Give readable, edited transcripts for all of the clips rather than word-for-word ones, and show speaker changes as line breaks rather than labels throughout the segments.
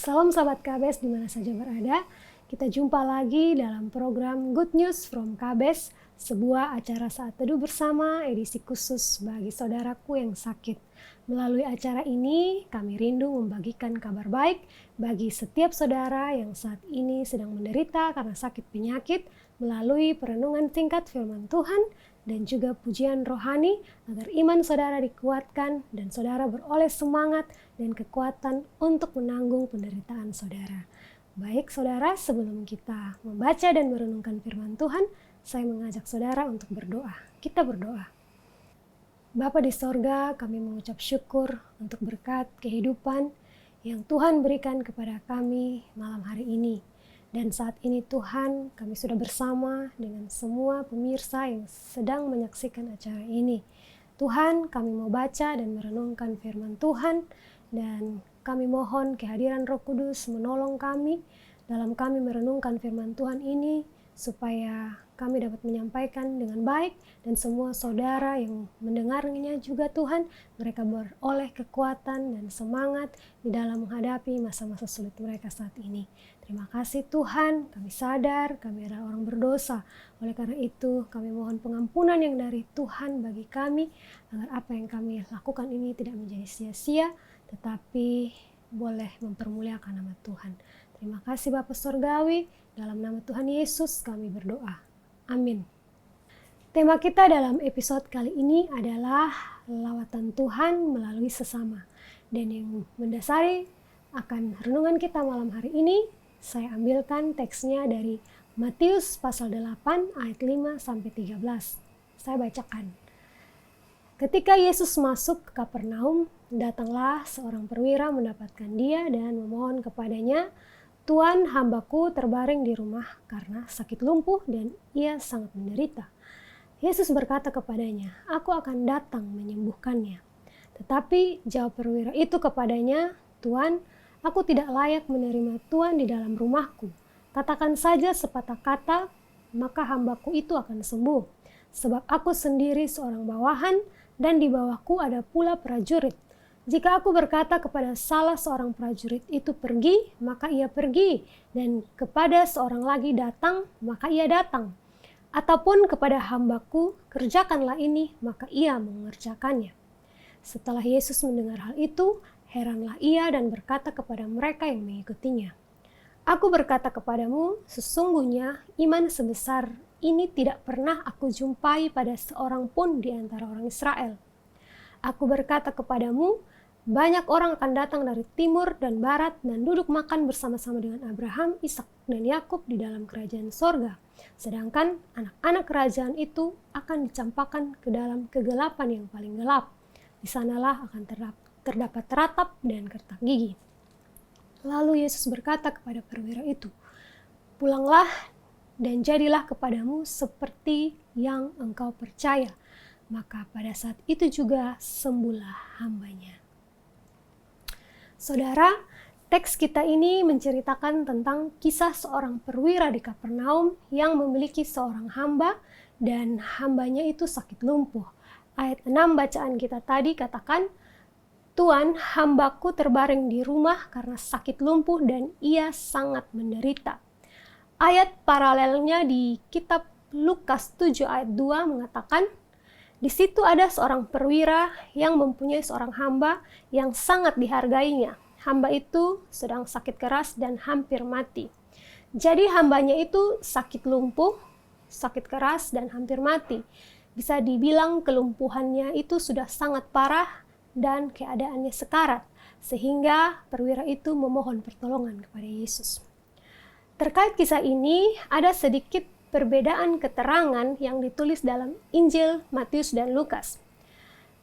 Salam sahabat KBS di mana saja berada. Kita jumpa lagi dalam program Good News from KBS, sebuah acara saat teduh bersama edisi khusus bagi saudaraku yang sakit. Melalui acara ini, kami rindu membagikan kabar baik bagi setiap saudara yang saat ini sedang menderita karena sakit penyakit melalui perenungan singkat firman Tuhan dan juga pujian rohani agar iman saudara dikuatkan dan saudara beroleh semangat dan kekuatan untuk menanggung penderitaan saudara. Baik saudara, sebelum kita membaca dan merenungkan firman Tuhan, saya mengajak saudara untuk berdoa. Kita berdoa. Bapa di sorga, kami mengucap syukur untuk berkat kehidupan yang Tuhan berikan kepada kami malam hari ini. Dan saat ini Tuhan, kami sudah bersama dengan semua pemirsa yang sedang menyaksikan acara ini. Tuhan, kami mau baca dan merenungkan firman Tuhan, dan kami mohon kehadiran Roh Kudus menolong kami dalam kami merenungkan firman Tuhan ini, supaya kami dapat menyampaikan dengan baik, dan semua saudara yang mendengarnya juga Tuhan, mereka beroleh kekuatan dan semangat di dalam menghadapi masa-masa sulit mereka saat ini. Terima kasih Tuhan, kami sadar kami adalah orang berdosa. Oleh karena itu kami mohon pengampunan yang dari Tuhan bagi kami, agar apa yang kami lakukan ini tidak menjadi sia-sia, tetapi boleh mempermuliakan nama Tuhan. Terima kasih Bapa Surgawi, dalam nama Tuhan Yesus kami berdoa. Amin. Tema kita dalam episode kali ini adalah lawatan Tuhan melalui sesama. Dan yang mendasari akan renungan kita malam hari ini, saya ambilkan teksnya dari Matius pasal 8 ayat 5-13. Saya bacakan. Ketika Yesus masuk ke Kapernaum, datanglah seorang perwira mendapatkan dia dan memohon kepadanya, "Tuan, hambaku terbaring di rumah karena sakit lumpuh dan ia sangat menderita." Yesus berkata kepadanya, "Aku akan datang menyembuhkannya." Tetapi jawab perwira itu kepadanya, "Tuan, aku tidak layak menerima Tuan di dalam rumahku. Katakan saja sepatah kata, maka hambaku itu akan sembuh. Sebab aku sendiri seorang bawahan dan di bawahku ada pula prajurit. Jika aku berkata kepada salah seorang prajurit itu pergi, maka ia pergi. Dan kepada seorang lagi datang, maka ia datang. Ataupun kepada hambaku, kerjakanlah ini, maka ia mengerjakannya." Setelah Yesus mendengar hal itu, heranlah ia dan berkata kepada mereka yang mengikutinya, "Aku berkata kepadamu, sesungguhnya iman sebesar ini tidak pernah aku jumpai pada seorang pun di antara orang Israel. Aku berkata kepadamu, banyak orang akan datang dari timur dan barat dan duduk makan bersama-sama dengan Abraham, Ishak, dan Yakub di dalam kerajaan sorga. Sedangkan anak-anak kerajaan itu akan dicampakkan ke dalam kegelapan yang paling gelap. Di sanalah akan terdapat ratap dan kertak gigi." Lalu Yesus berkata kepada perwira itu, "Pulanglah dan jadilah kepadamu seperti yang engkau percaya." Maka pada saat itu juga sembuhlah hambanya. Saudara, teks kita ini menceritakan tentang kisah seorang perwira di Kapernaum yang memiliki seorang hamba dan hambanya itu sakit lumpuh. Ayat 6 bacaan kita tadi katakan, "Tuan, hambaku terbaring di rumah karena sakit lumpuh dan ia sangat menderita." Ayat paralelnya di kitab Lukas 7 ayat 2 mengatakan, di situ ada seorang perwira yang mempunyai seorang hamba yang sangat dihargainya. Hamba itu sedang sakit keras dan hampir mati. Jadi hambanya itu sakit lumpuh, sakit keras dan hampir mati. Bisa dibilang kelumpuhannya itu sudah sangat parah dan keadaannya sekarat, sehingga perwira itu memohon pertolongan kepada Yesus. Terkait kisah ini, ada sedikit perbedaan keterangan yang ditulis dalam Injil Matius dan Lukas.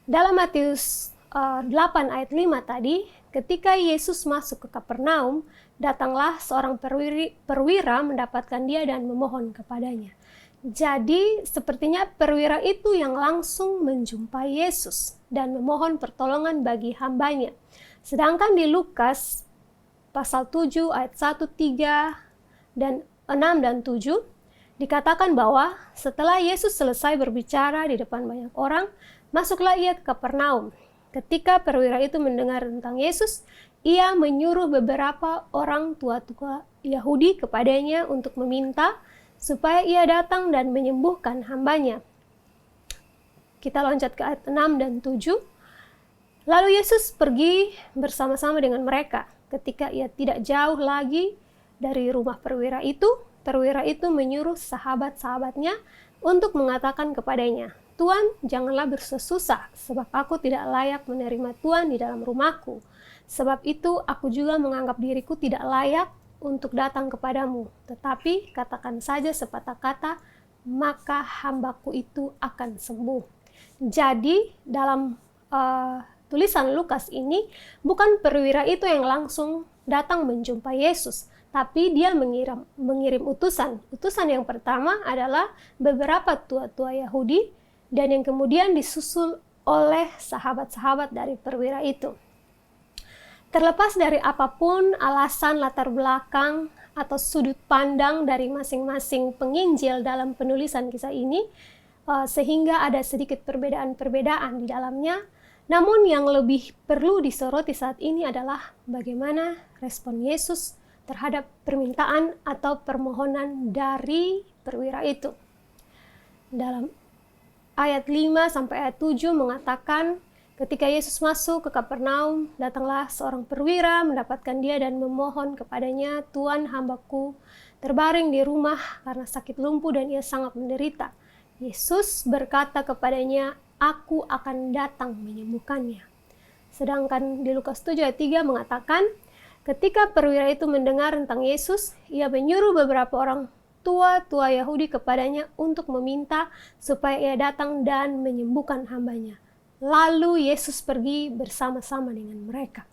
Dalam Matius 8 ayat 5 tadi, ketika Yesus masuk ke Kapernaum, datanglah seorang perwira mendapatkan dia dan memohon kepadanya. Jadi sepertinya perwira itu yang langsung menjumpai Yesus dan memohon pertolongan bagi hambanya. Sedangkan di Lukas pasal 7 ayat 1, 3, dan 6 dan 7, dikatakan bahwa setelah Yesus selesai berbicara di depan banyak orang, masuklah ia ke Kapernaum. Ketika perwira itu mendengar tentang Yesus, ia menyuruh beberapa orang tua-tua Yahudi kepadanya untuk meminta supaya ia datang dan menyembuhkan hambanya. Kita loncat ke ayat 6 dan 7. Lalu Yesus pergi bersama-sama dengan mereka. Ketika ia tidak jauh lagi dari rumah perwira itu menyuruh sahabat-sahabatnya untuk mengatakan kepadanya, "Tuan, janganlah bersusah, sebab aku tidak layak menerima Tuan di dalam rumahku. Sebab itu aku juga menganggap diriku tidak layak untuk datang kepadamu. Tetapi katakan saja sepatah kata, maka hambaku itu akan sembuh." Jadi dalam tulisan Lukas ini, bukan perwira itu yang langsung datang menjumpai Yesus, tapi dia mengirim utusan. Utusan yang pertama adalah beberapa tua-tua Yahudi, dan yang kemudian disusul oleh sahabat-sahabat dari perwira itu. Terlepas dari apapun alasan latar belakang atau sudut pandang dari masing-masing penginjil dalam penulisan kisah ini, sehingga ada sedikit perbedaan-perbedaan di dalamnya, namun yang lebih perlu disoroti saat ini adalah bagaimana respon Yesus terhadap permintaan atau permohonan dari perwira itu. Dalam ayat 5 sampai ayat 7 mengatakan, ketika Yesus masuk ke Kapernaum, datanglah seorang perwira mendapatkan dia dan memohon kepadanya, "Tuan, hambaku terbaring di rumah karena sakit lumpuh dan ia sangat menderita." Yesus berkata kepadanya, "Aku akan datang menyembuhkannya." Sedangkan di Lukas 7 ayat 3 mengatakan, ketika perwira itu mendengar tentang Yesus, ia menyuruh beberapa orang tua-tua Yahudi kepadanya untuk meminta supaya ia datang dan menyembuhkan hambanya. Lalu Yesus pergi bersama-sama dengan mereka.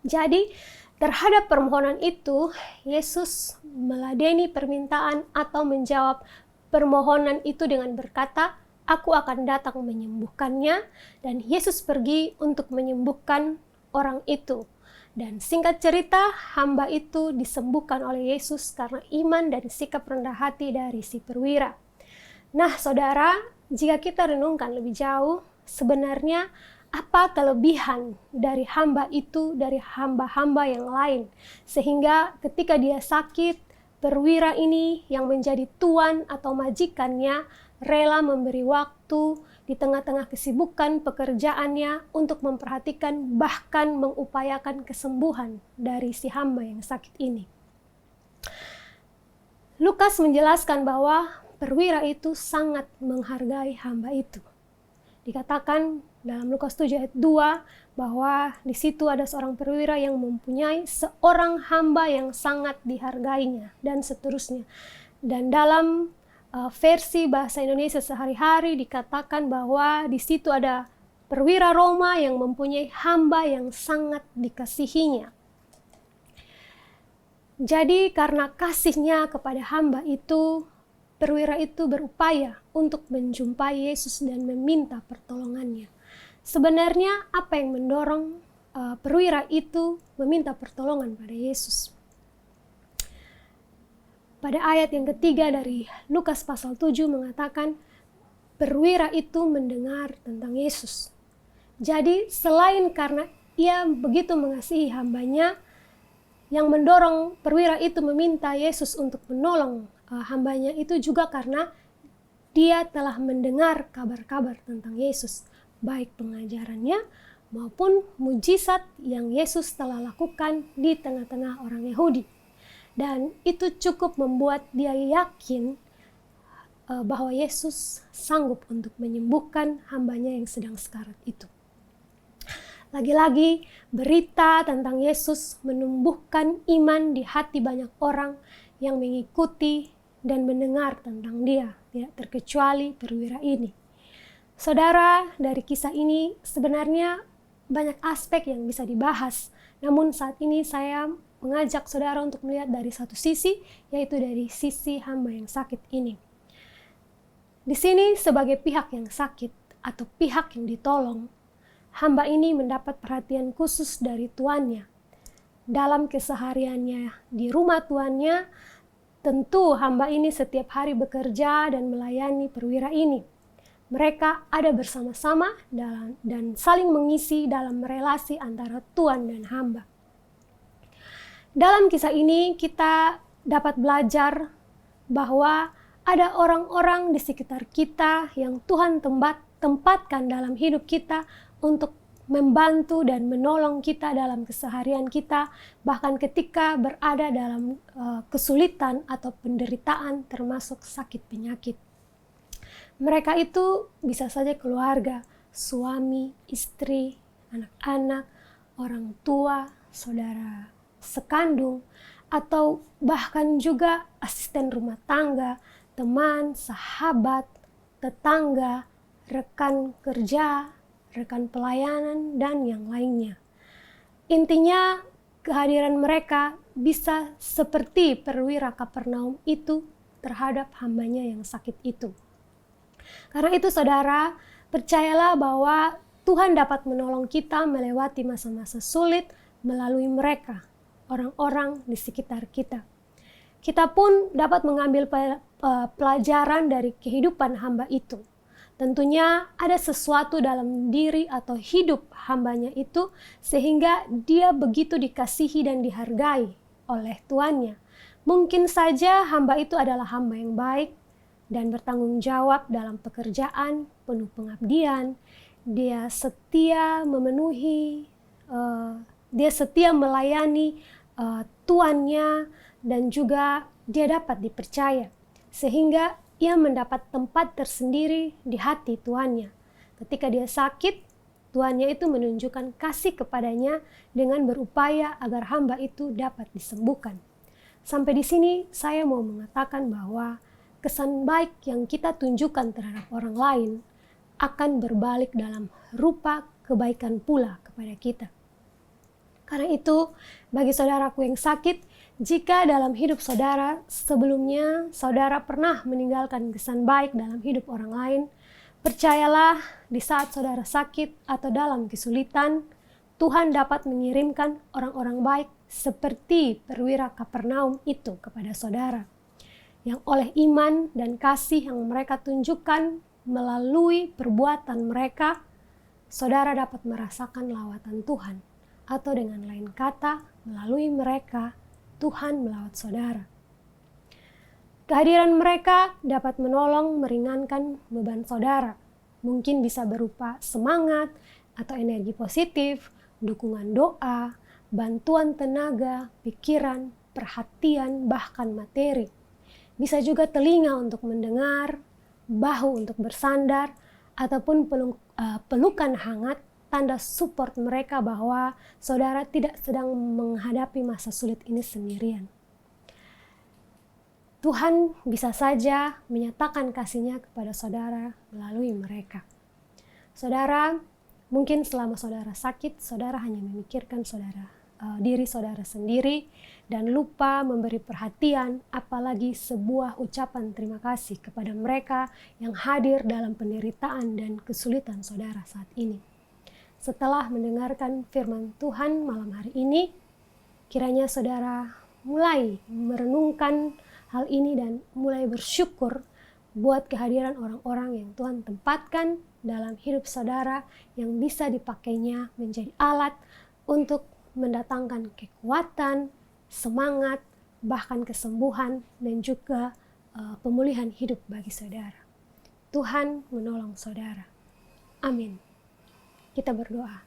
Jadi, terhadap permohonan itu, Yesus meladeni permintaan atau menjawab permohonan itu dengan berkata, "Aku akan datang menyembuhkannya," dan Yesus pergi untuk menyembuhkan orang itu. Dan singkat cerita, hamba itu disembuhkan oleh Yesus karena iman dan sikap rendah hati dari si perwira. Nah, saudara, jika kita renungkan lebih jauh, sebenarnya apa kelebihan dari hamba itu dari hamba-hamba yang lain? Sehingga ketika dia sakit, perwira ini yang menjadi tuan atau majikannya rela memberi waktu di tengah-tengah kesibukan pekerjaannya untuk memperhatikan bahkan mengupayakan kesembuhan dari si hamba yang sakit ini. Lukas menjelaskan bahwa perwira itu sangat menghargai hamba itu. Dikatakan dalam Lukas 7 ayat 2 bahwa di situ ada seorang perwira yang mempunyai seorang hamba yang sangat dihargainya dan seterusnya. Dan dalam versi bahasa Indonesia sehari-hari dikatakan bahwa di situ ada perwira Roma yang mempunyai hamba yang sangat dikasihinya. Jadi karena kasihnya kepada hamba itu, perwira itu berupaya untuk menjumpai Yesus dan meminta pertolongannya. Sebenarnya apa yang mendorong perwira itu meminta pertolongan pada Yesus? Pada ayat yang ketiga dari Lukas pasal 7 mengatakan, perwira itu mendengar tentang Yesus. Jadi selain karena ia begitu mengasihi hambanya, yang mendorong perwira itu meminta Yesus untuk menolong hambanya itu juga karena dia telah mendengar kabar-kabar tentang Yesus, baik pengajarannya maupun mujizat yang Yesus telah lakukan di tengah-tengah orang Yahudi. Dan itu cukup membuat dia yakin bahwa Yesus sanggup untuk menyembuhkan hambanya yang sedang sekarat itu. Lagi-lagi berita tentang Yesus menumbuhkan iman di hati banyak orang yang mengikuti dan mendengar tentang dia, tidak terkecuali perwira ini. Saudara, dari kisah ini sebenarnya banyak aspek yang bisa dibahas, namun saat ini saya mengajak saudara untuk melihat dari satu sisi, yaitu dari sisi hamba yang sakit ini. Di sini sebagai pihak yang sakit atau pihak yang ditolong, hamba ini mendapat perhatian khusus dari tuannya. Dalam kesehariannya di rumah tuannya, tentu hamba ini setiap hari bekerja dan melayani perwira ini. Mereka ada bersama-sama dan saling mengisi dalam relasi antara tuan dan hamba. Dalam kisah ini kita dapat belajar bahwa ada orang-orang di sekitar kita yang Tuhan tempatkan dalam hidup kita untuk membantu dan menolong kita dalam keseharian kita, bahkan ketika berada dalam kesulitan atau penderitaan termasuk sakit penyakit. Mereka itu bisa saja keluarga, suami, istri, anak-anak, orang tua, saudara sekandung, atau bahkan juga asisten rumah tangga, teman, sahabat, tetangga, rekan kerja, rekan pelayanan, dan yang lainnya. Intinya, kehadiran mereka bisa seperti perwira Kapernaum itu terhadap hambanya yang sakit itu. Karena itu saudara, percayalah bahwa Tuhan dapat menolong kita melewati masa-masa sulit melalui mereka, orang-orang di sekitar kita. Kita pun dapat mengambil pelajaran dari kehidupan hamba itu. Tentunya ada sesuatu dalam diri atau hidup hambanya itu sehingga dia begitu dikasihi dan dihargai oleh tuannya. Mungkin saja hamba itu adalah hamba yang baik dan bertanggung jawab dalam pekerjaan, penuh pengabdian. Dia setia memenuhi, dia setia melayani tuannya, dan juga dia dapat dipercaya. Sehingga ia mendapat tempat tersendiri di hati tuannya. Ketika dia sakit, tuannya itu menunjukkan kasih kepadanya dengan berupaya agar hamba itu dapat disembuhkan. Sampai di sini saya mau mengatakan bahwa kesan baik yang kita tunjukkan terhadap orang lain akan berbalik dalam rupa kebaikan pula kepada kita. Karena itu, bagi saudaraku yang sakit, jika dalam hidup saudara sebelumnya saudara pernah meninggalkan kesan baik dalam hidup orang lain, percayalah di saat saudara sakit atau dalam kesulitan, Tuhan dapat mengirimkan orang-orang baik seperti perwira Kapernaum itu kepada saudara, yang oleh iman dan kasih yang mereka tunjukkan melalui perbuatan mereka, saudara dapat merasakan lawatan Tuhan. Atau dengan lain kata, melalui mereka, Tuhan melawat saudara. Kehadiran mereka dapat menolong meringankan beban saudara. Mungkin bisa berupa semangat atau energi positif, dukungan doa, bantuan tenaga, pikiran, perhatian, bahkan materi. Bisa juga telinga untuk mendengar, bahu untuk bersandar, ataupun pelukan hangat, tanda support mereka bahwa saudara tidak sedang menghadapi masa sulit ini sendirian. Tuhan bisa saja menyatakan kasih-Nya kepada saudara melalui mereka. Saudara, mungkin selama saudara sakit, saudara hanya memikirkan diri saudara sendiri dan lupa memberi perhatian, apalagi sebuah ucapan terima kasih kepada mereka yang hadir dalam penderitaan dan kesulitan saudara saat ini. Setelah mendengarkan firman Tuhan malam hari ini, kiranya saudara mulai merenungkan hal ini dan mulai bersyukur buat kehadiran orang-orang yang Tuhan tempatkan dalam hidup saudara yang bisa dipakainya menjadi alat untuk mendatangkan kekuatan, semangat, bahkan kesembuhan dan juga pemulihan hidup bagi saudara. Tuhan menolong saudara. Amin. Kita berdoa.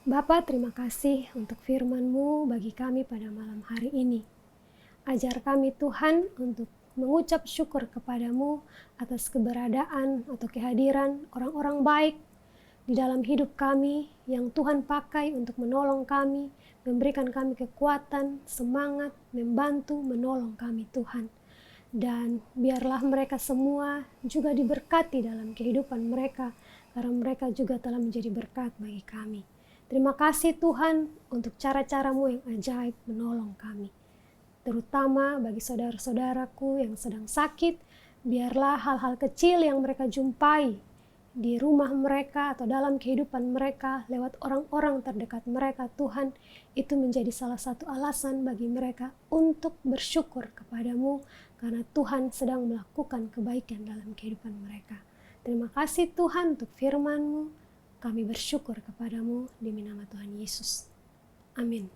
Bapa, terima kasih untuk firman-Mu bagi kami pada malam hari ini. Ajar kami Tuhan untuk mengucap syukur kepadamu atas keberadaan atau kehadiran orang-orang baik di dalam hidup kami yang Tuhan pakai untuk menolong kami, memberikan kami kekuatan, semangat, membantu, menolong kami Tuhan. Dan biarlah mereka semua juga diberkati dalam kehidupan mereka, karena mereka juga telah menjadi berkat bagi kami. Terima kasih Tuhan untuk cara-cara-Mu yang ajaib menolong kami. Terutama bagi saudara-saudaraku yang sedang sakit, biarlah hal-hal kecil yang mereka jumpai di rumah mereka atau dalam kehidupan mereka lewat orang-orang terdekat mereka, Tuhan, itu menjadi salah satu alasan bagi mereka untuk bersyukur kepadamu karena Tuhan sedang melakukan kebaikan dalam kehidupan mereka. Terima kasih Tuhan untuk firman-Mu. Kami bersyukur kepadamu demi nama Tuhan Yesus. Amin.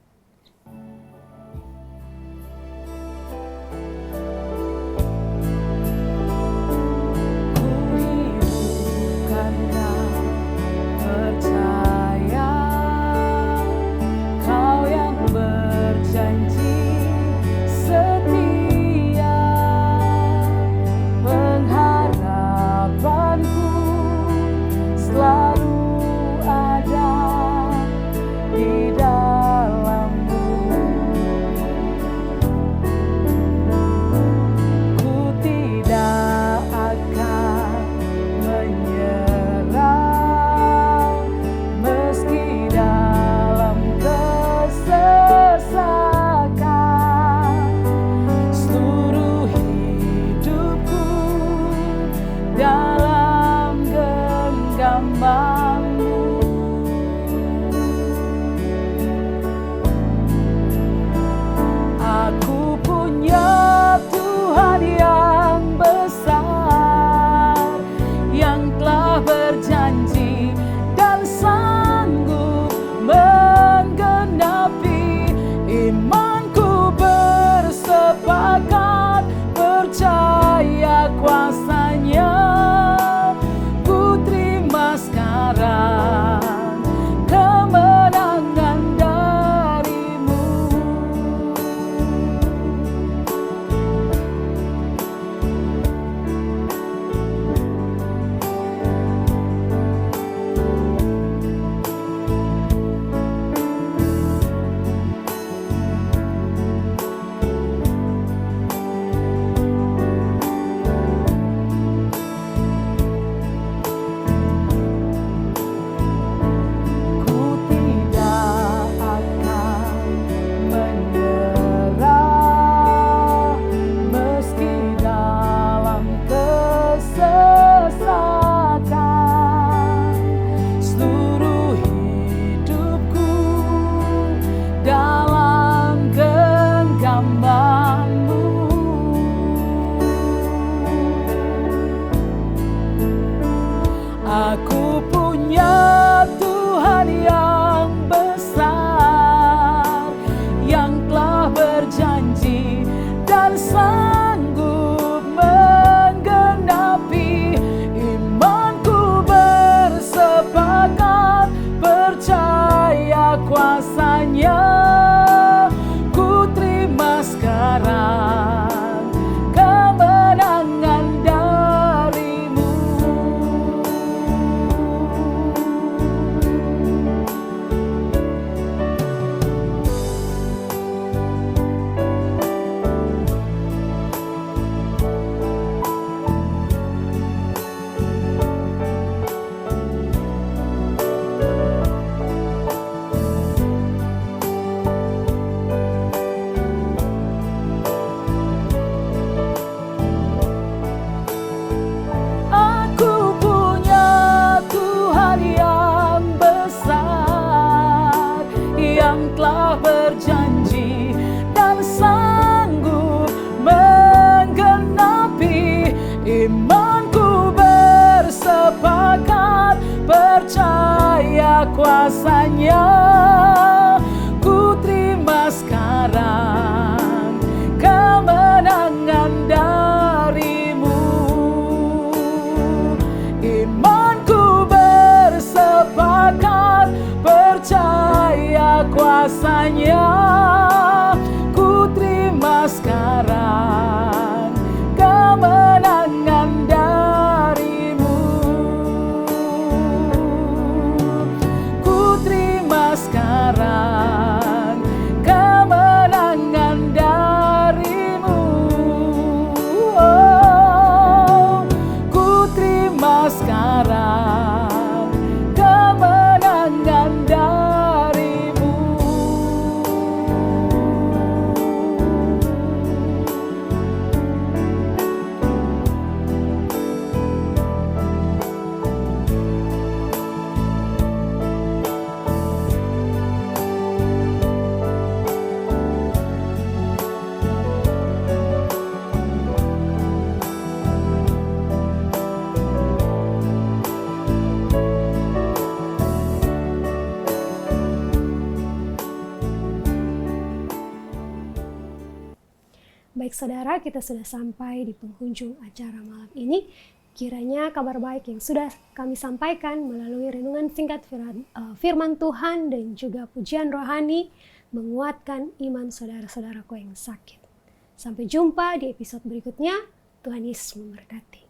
Aku punya Tuhan yang besar, yang telah berjanji dan sanggup menggenapi. Imanku bersepakat percaya kuasa-Nya. Ku terima sekarang kemenangan darimu. Aku punya Tuhan yang besar, yang telah berjanji dan sanggup menggenapi. Imanku bersepakat percaya kuasa-Nya. Ku terima sekarang kemenangan darimu. Imanku bersepakat percaya kuasa-Nya. Ku terima sekarang kemenangan darimu. Ku terima sekarang kemenangan darimu. Oh, ku terima sekarang kemenangan darimu.
Baik saudara, kita sudah sampai di penghujung acara malam ini. Kiranya kabar baik yang sudah kami sampaikan melalui renungan singkat firman Tuhan dan juga pujian rohani menguatkan iman saudara-saudaraku yang sakit. Sampai jumpa di episode berikutnya. Tuhan Yesus memberkati.